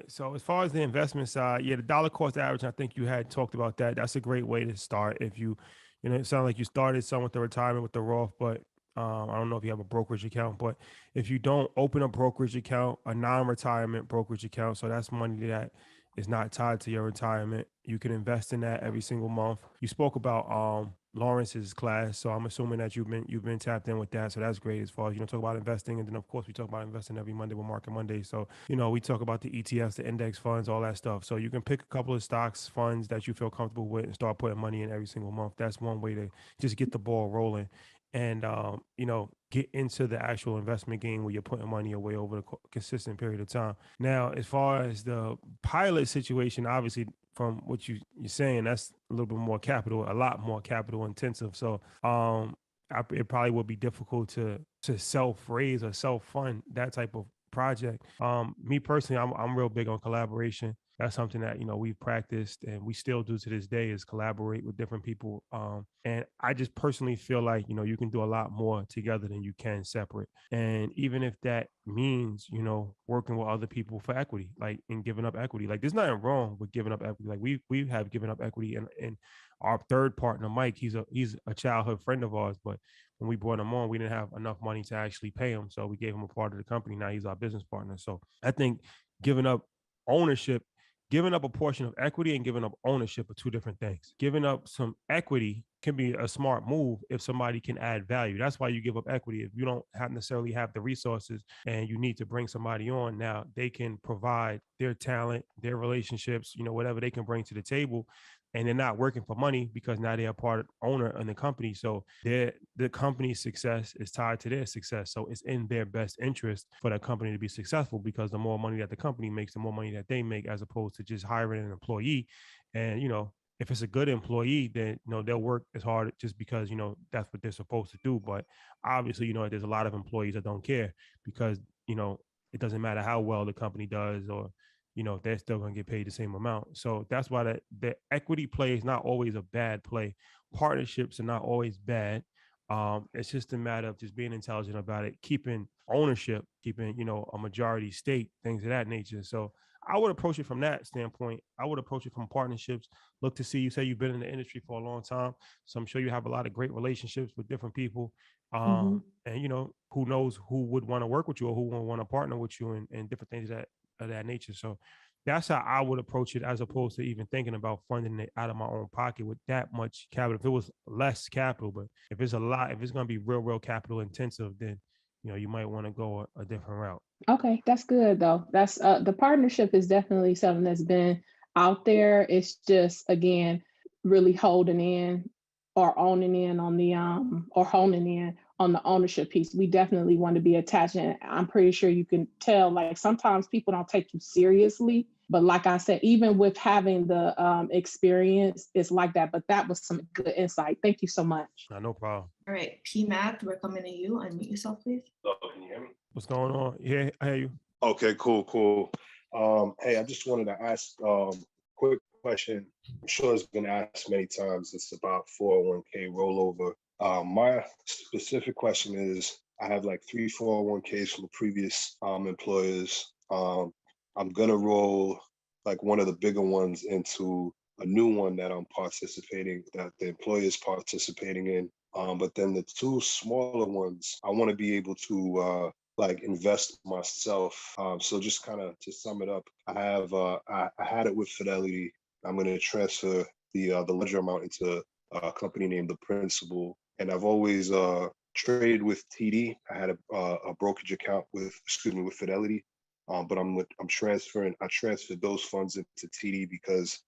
So as far as the investment side, yeah, the dollar cost average, I think you had talked about that. That's a great way to start. If it sounds like you started some with the retirement with the Roth, but I don't know if you have a brokerage account, but if you don't open a brokerage account, a non-retirement brokerage account, so that's money that is not tied to your retirement, you can invest in that every single month. You spoke about Lawrence's class, so I'm assuming that you've been tapped in with that, so that's great as far as talk about investing, and then of course we talk about investing every Monday with Market Monday. So we talk about the ETFs, the index funds, all that stuff. So you can pick a couple of stocks, funds that you feel comfortable with, and start putting money in every single month. That's one way to just get the ball rolling, and get into the actual investment game where you're putting money away over a consistent period of time. Now, as far as the pilot situation, obviously from what you're saying, that's a little bit more capital, a lot more capital intensive. So it probably would be difficult to self raise or self fund that type of project. Me personally, I'm real big on collaboration. That's something that we've practiced and we still do to this day is collaborate with different people. And I just personally feel like you can do a lot more together than you can separate. And even if that means working with other people for equity, like and giving up equity, like there's nothing wrong with giving up equity. Like we have given up equity, and our third partner, Mike, he's a childhood friend of ours, but when we brought him on, we didn't have enough money to actually pay him. So we gave him a part of the company. Now he's our business partner. So I think giving up ownership, giving up a portion of equity and giving up ownership are two different things. Giving up some equity can be a smart move if somebody can add value. That's why you give up equity. If you don't necessarily have the resources and you need to bring somebody on, now they can provide their talent, their relationships, whatever they can bring to the table, and they're not working for money because now they're a part owner in the company. So the company's success is tied to their success. So it's in their best interest for that company to be successful because the more money that the company makes, the more money that they make, as opposed to just hiring an employee. And if it's a good employee, then they'll work as hard just because that's what they're supposed to do. But obviously, there's a lot of employees that don't care because it doesn't matter how well the company does, or they're still going to get paid the same amount. So that's why the equity play is not always a bad play. Partnerships are not always bad. It's just a matter of just being intelligent about it, keeping ownership, keeping a majority stake, things of that nature. So I would approach it from that standpoint. I would approach it from partnerships. Look to see. You say you've been in the industry for a long time, so I'm sure you have a lot of great relationships with different people. Mm-hmm. And who knows who would want to work with you or who would want to partner with you, and different things of that nature. So that's how I would approach it, as opposed to even thinking about funding it out of my own pocket with that much capital. If it was less capital, but if it's a lot, if it's going to be real capital intensive, then you might want to go a different route. Okay, that's good though. That's the partnership is definitely something that's been out there. It's just again really holding in or owning in on the or honing in on the ownership piece. We definitely want to be attached, and I'm pretty sure you can tell. Like sometimes people don't take you seriously, but like I said, even with having the experience, it's like that. But that was some good insight. Thank you so much. No problem. All right, PMAT, we're coming to you. Unmute yourself, please. Oh, can you hear me? What's going on? Yeah, I hear you. Okay, cool. Hey, I just wanted to ask quick question. I'm sure it's been asked many times. It's about 401k rollover. My specific question is, I have like 3 401ks from the previous employers. I'm gonna roll like one of the bigger ones into a new one that that the employer is participating in. But then the two smaller ones, I want to be able to like invest myself. So just kind of to sum it up, I had it with Fidelity. I'm going to transfer the larger amount into a company named The Principal, and I've always traded with TD. I had a brokerage account with Fidelity. But I'm transferring. I transferred those funds into TD because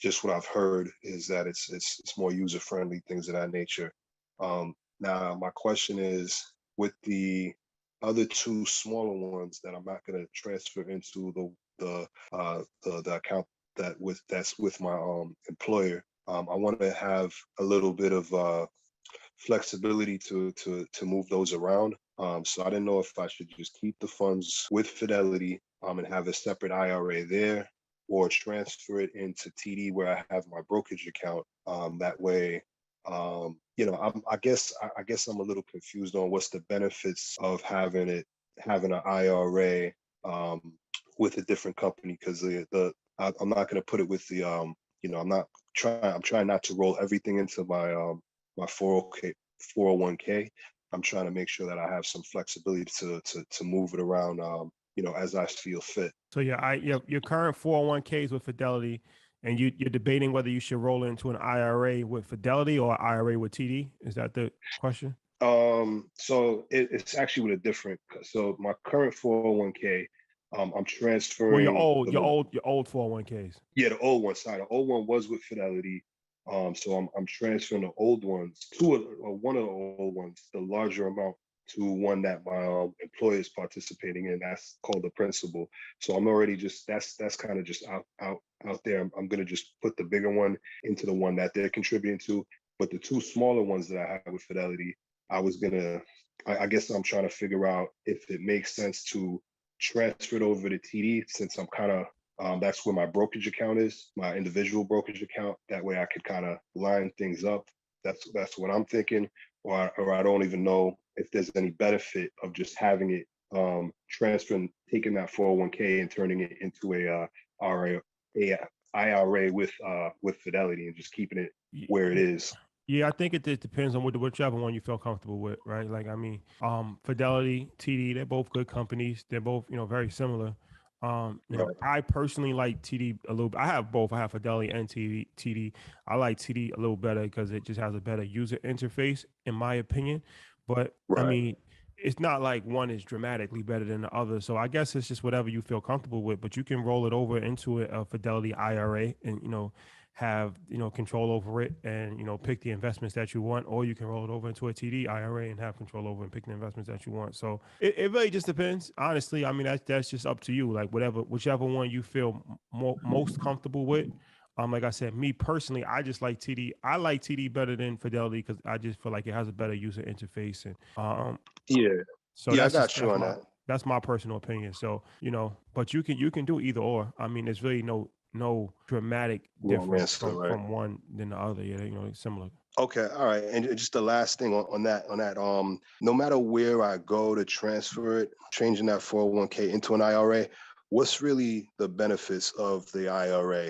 just what I've heard is that it's more user friendly, things of that nature. Now my question is, with the other two smaller ones that I'm not going to transfer into the account that's with my employer. I want to have a little bit of flexibility to move those around. So I didn't know if I should just keep the funds with Fidelity and have a separate IRA there, or transfer it into TD where I have my brokerage account. That way, I guess I'm a little confused on what's the benefits of having an IRA with a different company, because I'm not going to put it with the I'm trying not to roll everything into my 401k. I'm trying to make sure that I have some flexibility to move it around, as I feel fit. So your current 401ks with Fidelity, and you're debating whether you should roll into an IRA with Fidelity or IRA with TD. Is that the question? So it's actually with a different. So my current 401k, I'm Well, transferring your old 401ks. Yeah, the old one. Sorry, the old one was with Fidelity. So I'm transferring the old ones one of the old ones, the larger amount, to one that my employer is participating in. That's called the principal. So I'm already that's kind of just out there. I'm gonna just put the bigger one into the one that they're contributing to. But the two smaller ones that I have with Fidelity, I guess I'm trying to figure out if it makes sense to transfer it over to TD, since I'm kind of that's where my brokerage account is, my individual brokerage account. That way I could kind of line things up. That's what I'm thinking. Or I don't even know if there's any benefit of just having it taking that 401k and turning it into a IRA with Fidelity, and just keeping it where it is. Yeah, I think it depends on whichever one you feel comfortable with, right? Like, I mean, Fidelity, TD, they're both good companies. They're both, very similar. Right. I personally like TD a little. I have both. I have Fidelity and TD. I like TD a little better because it just has a better user interface, in my opinion. But I Right. mean, it's not like one is dramatically better than the other. So I guess it's just whatever you feel comfortable with. But you can roll it over into a Fidelity IRA, and have control over it, and pick the investments that you want, or you can roll it over into a TD IRA and have control over and pick the investments that you want. So it really just depends, honestly. I mean, that's just up to you, like whichever one you feel most comfortable with. Like I said, me personally, I just like TD. I like TD better than Fidelity because I just feel like it has a better user interface, and Yeah. so Yeah, I that's got you on that. that's my personal opinion. So, but you can do either or. I mean, there's really no dramatic Wrong difference answer, from right? one than the other. Yeah, it's similar. Okay, all right. And just the last thing on that, no matter where I go to transfer it, changing that 401k into an IRA, what's really the benefits of the IRA?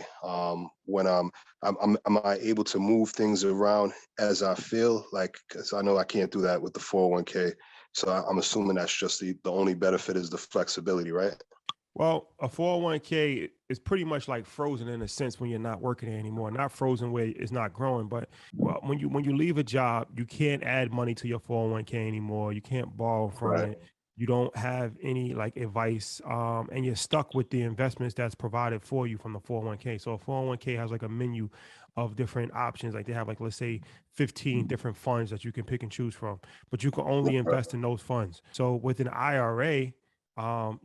When am I able to move things around as I feel? Like, because I know I can't do that with the 401k. So I'm assuming that's just the only benefit is the flexibility, right? Well, a 401k is pretty much like frozen in a sense when you're not working there anymore. Not frozen where it's not growing, but well, when you leave a job, you can't add money to your 401k anymore. You can't borrow from Right. it. You don't have any like advice, and you're stuck with the investments that's provided for you from the 401k. So a 401k has like a menu of different options. Like they have like, let's say, 15 different funds that you can pick and choose from, but you can only Right. invest in those funds. So with an IRA,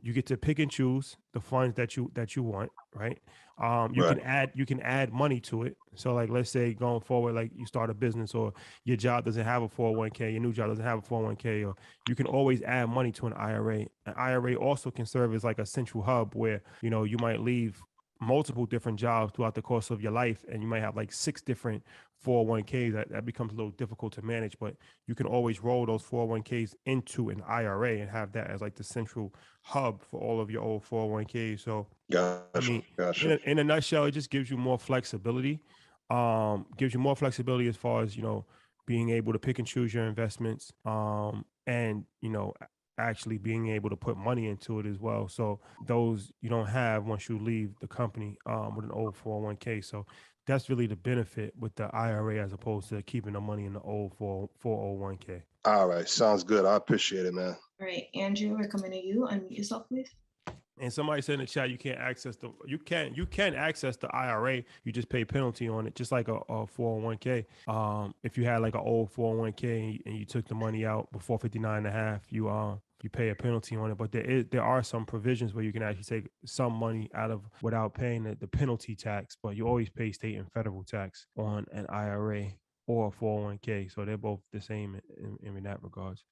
you get to pick and choose the funds that you want, right? You Right. can add money to it. So like, let's say going forward, like you start a business, or your job doesn't have a 401k, your new job doesn't have a 401k, or you can always add money to an IRA. An IRA also can serve as like a central hub where you might leave multiple different jobs throughout the course of your life, and you might have like 6 different 401ks. That becomes a little difficult to manage, but you can always roll those 401ks into an IRA and have that as like the central hub for all of your old 401ks. So, I Gotcha. mean, in Gotcha. in a nutshell, it just gives you more flexibility. Gives you more flexibility as far as being able to pick and choose your investments. And actually being able to put money into it as well. So those you don't have once you leave the company with an old 401k. So that's really the benefit with the IRA as opposed to keeping the money in the old 401k. All right. Sounds good. I appreciate it, man. All right, Andrew, we're coming to you. Unmute yourself, please. And somebody said in the chat, you can access the IRA. You just pay penalty on it, just like a 401k. If you had like an old 401k and you took the money out before 59 and a half, you pay a penalty on it. But there are some provisions where you can actually take some money out of without paying the penalty tax, but you always pay state and federal tax on an IRA or a 401k. So they're both the same in that regards.